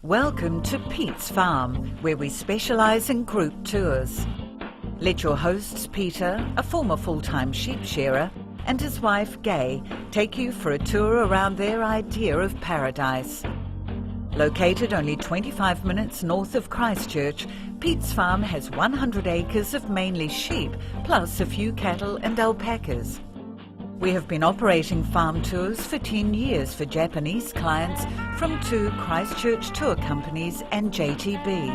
Welcome to Pete's Farm, where we specialise in group tours. Let your hosts Peter, a former full-time sheep shearer, and his wife Gay take you for a tour around their idea of paradise. Located only 25 minutes north of Christchurch, Pete's Farm has 100 acres of mainly sheep, plus a few cattle and alpacas. We have been operating farm tours for 10 years for Japanese clients from 2 Christchurch tour companies and JTB.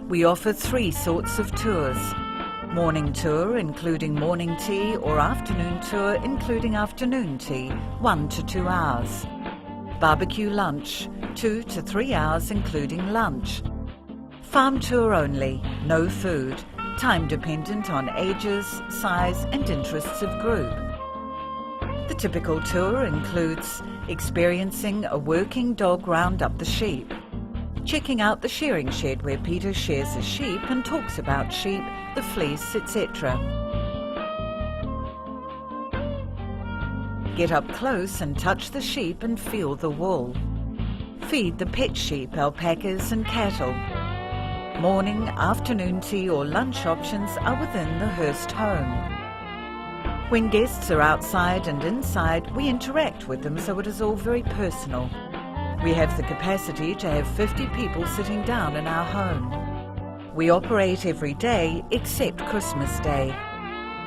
We offer 3 sorts of tours. Morning tour including morning tea or afternoon tour including afternoon tea, 1 to 2 hours. Barbecue lunch, 2 to 3 hours including lunch. Farm tour only, no food, time dependent on ages, size and interests of group. The typical tour includes experiencing a working dog round up the sheep, checking out the shearing shed where Peter shears a sheep and talks about sheep, the fleece, etc. Get up close and touch the sheep and feel the wool. Feed the pet sheep, alpacas and cattle. Morning, afternoon tea or lunch options are within the Hearst home. When guests are outside and inside, we interact with them, so it is all very personal. We have the capacity to have 50 people sitting down in our home. We operate every day except Christmas Day.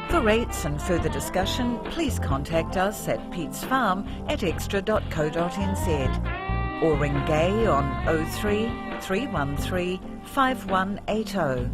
For rates and further discussion, please contact us at petesfarm@extra.co.nz or ring Gay on 03 313 5180.